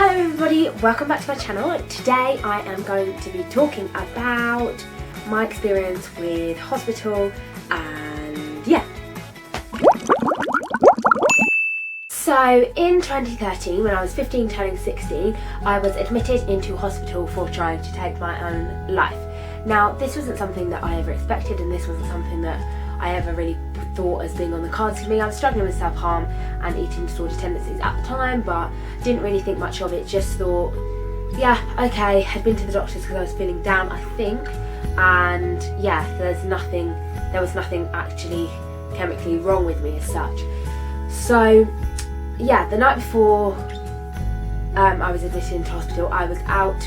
Hello everybody, welcome back to my channel. Today I am going to be talking about my experience with hospital and yeah. So in 2013, when I was 15 turning 16, I was admitted into hospital for trying to take my own life. Now this wasn't something that I ever expected, and this wasn't something that I ever really thought as being on the cards for me. I was struggling with self-harm and eating disorder tendencies at the time, but didn't really think much of it. Just thought, yeah, okay, had been to the doctors because I was feeling down, I think, and yeah, there was nothing actually chemically wrong with me as such. So yeah, the night before I was admitted into hospital, I was out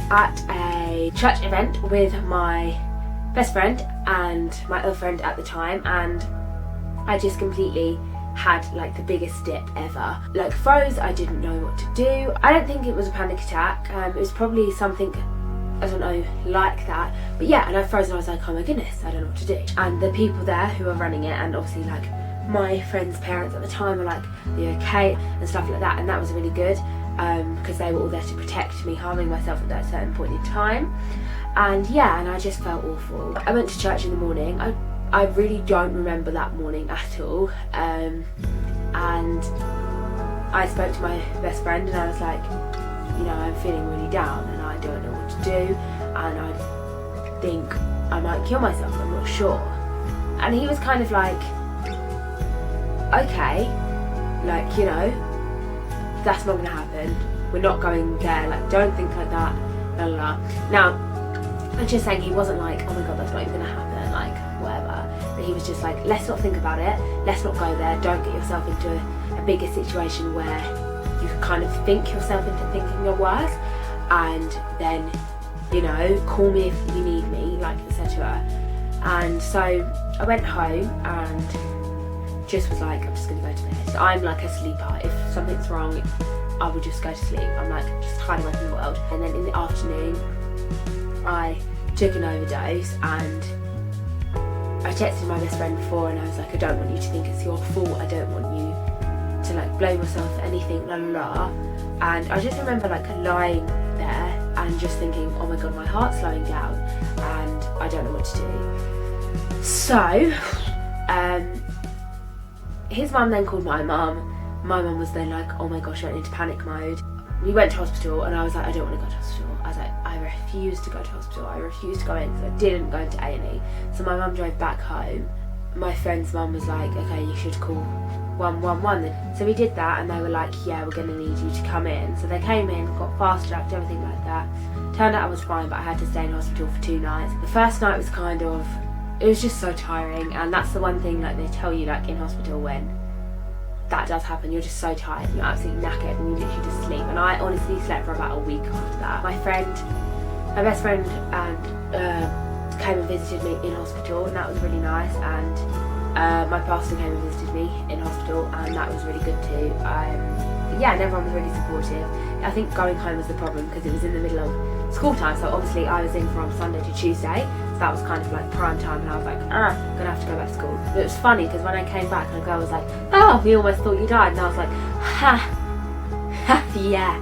at a church event with my best friend and my other friend at the time, and I just completely had like the biggest dip ever. Like froze, I didn't know what to do. I don't think it was a panic attack, it was probably something, I don't know, like that. But yeah, and I froze and I was like, oh my goodness, I don't know what to do. And the people there who were running it, and obviously like my friend's parents at the time, were like, are you okay? And stuff like that, and that was really good because they were all there to protect me harming myself at that certain point in time. And yeah, and I just felt awful. I went to church in the morning. I really don't remember that morning at all. And I spoke to my best friend and I was like, you know, I'm feeling really down and I don't know what to do, and I think I might kill myself, I'm not sure. And he was kind of like, okay, like, you know, that's not gonna happen. We're not going there, like, don't think like that, la la la. Now, I'm just saying, he wasn't like, oh my god, that's not even gonna happen, like, whatever. But he was just like, let's not think about it, let's not go there, don't get yourself into a bigger situation where you kind of think yourself into thinking you're worse, and then, you know, call me if you need me, like, etc. And so I went home and just was like, I'm just gonna go to bed. I'm like a sleeper. If something's wrong, I would just go to sleep. I'm like just hiding away from the world. And then in the afternoon, I took an overdose, and I texted my best friend before and I was like, I don't want you to think it's your fault, I don't want you to like blame yourself for anything, la la la. And I just remember like lying there and just thinking, oh my god, my heart's slowing down and I don't know what to do. So his mum then called my mum. My mum was then like, oh my gosh, I went into panic mode. We went to hospital and I was like, I don't want to go to hospital. I was like, I refuse to go to hospital. I refuse to go in, so I didn't go into A&E. So my mum drove back home. My friend's mum was like, okay, you should call 111. So we did that, and they were like, yeah, we're going to need you to come in. So they came in, got fast tracked, everything like that. Turned out I was fine, but I had to stay in hospital for 2 nights. The first night was kind of, it was just so tiring, and that's the one thing like they tell you like in hospital when that does happen, you're just so tired, you're absolutely knackered and you literally just sleep. And I honestly slept for about a week after that. My best friend came and visited me in hospital, and that was really nice. And my pastor came and visited me in hospital, and that was really good too. Yeah, and everyone was really supportive. I think going home was the problem because it was in the middle of school time, so obviously I was in from Sunday to Tuesday, so that was kind of like prime time, and I was like, I'm gonna have to go back to school. But it was funny because when I came back, and a girl was like, oh, we almost thought you died, and I was like, yeah.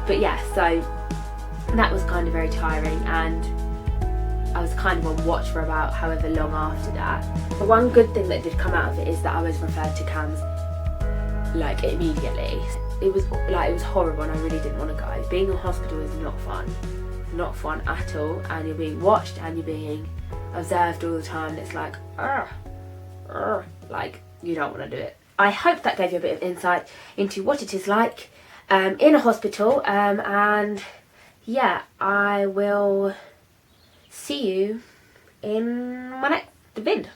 But yeah, so that was kind of very tiring, and I was kind of on watch for about however long after that. But one good thing that did come out of it is that I was referred to CAMS like immediately. It was horrible, and I really didn't want to go. Being in hospital is not fun at all, and you're being watched and you're being observed all the time, and it's like, like you don't want to do it. I hope that gave you a bit of insight into what it is like in a hospital, and yeah, I will see you in my next vid.